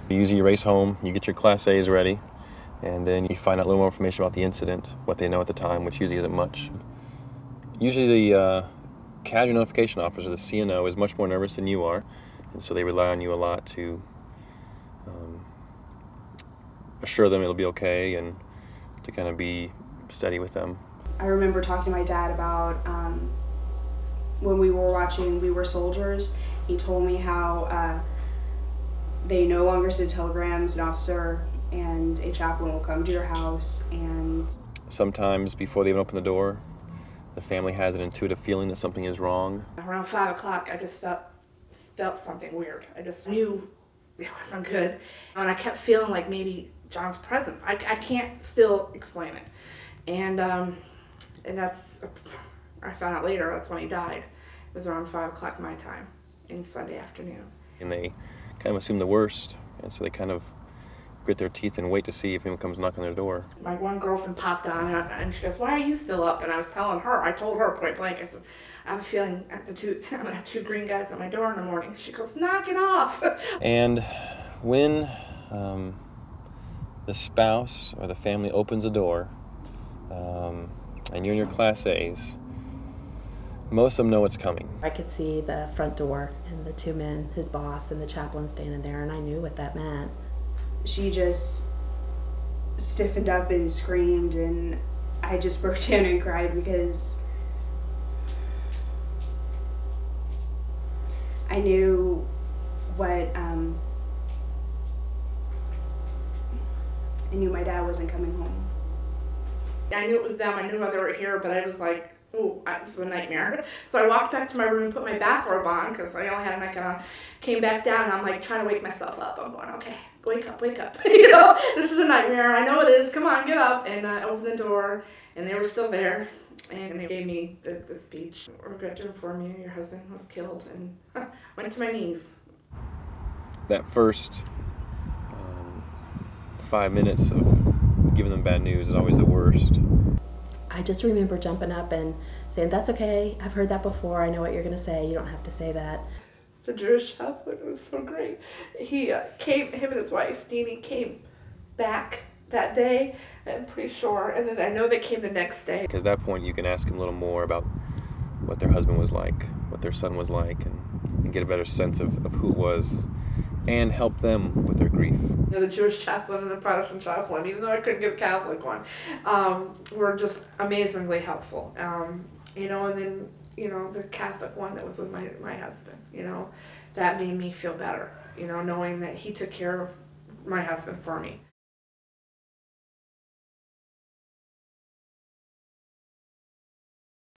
Usually you race home, you get your Class A's ready, and then you find out a little more information about the incident, what they know at the time, which usually isn't much. Usually the casualty notification officer, the CNO, is much more nervous than you are, and so they rely on you a lot to assure them it'll be okay and to kind of be steady with them. I remember talking to my dad about when we were watching We Were Soldiers. He told me how they no longer send telegrams. An officer and a chaplain will come to your house, and sometimes before they even open the door, the family has an intuitive feeling that something is wrong. Around 5 o'clock, I just felt something weird. I just knew it wasn't good. And I kept feeling like maybe John's presence. I can't still explain it. And that's, I found out later, that's when he died. It was around 5 o'clock my time, in Sunday afternoon. And they kind of assume the worst, and so they kind of grit their teeth and wait to see if anyone comes knock on their door. My one girlfriend popped on and she goes, "Why are you still up?" And I was telling her, I told her point blank, I said, "I have a feeling I'm gonna have two green guys at my door in the morning." She goes, "Knock it off." And when the spouse or the family opens a door and you're in your Class A's, most of them know what's coming. I could see the front door and the two men, his boss and the chaplain standing there, and I knew what that meant. She just stiffened up and screamed, and I just broke down and cried because I knew what I knew my dad wasn't coming home. I knew it was them. I knew they were here, but I was like, "Ooh, this is a nightmare." So I walked back to my room, put my bathrobe on because I only had a nightgown on. Came back down, and I'm like trying to wake myself up. I'm going, "Okay, wake up, wake up." You know, this is a nightmare. I know it is. Come on, get up. And I opened the door, and they were still there. And they gave me the speech. "We're regret to inform you, your husband was killed," and went to my knees. That first 5 minutes of giving them bad news is always the worst. I just remember jumping up and saying, "That's okay, I've heard that before, I know what you're going to say, you don't have to say that." The Jewish chaplain was so great. He came, him and his wife, Deanie, came back that day, I'm pretty sure, and then I know they came the next day. Because at that point you can ask them a little more about what their husband was like, what their son was like, and get a better sense of who it was, and help them with their grief. You know, the Jewish chaplain and the Protestant chaplain, even though I couldn't get a Catholic one, were just amazingly helpful. You know, and then, you know, the Catholic one that was with my husband, you know, that made me feel better, you know, knowing that he took care of my husband for me.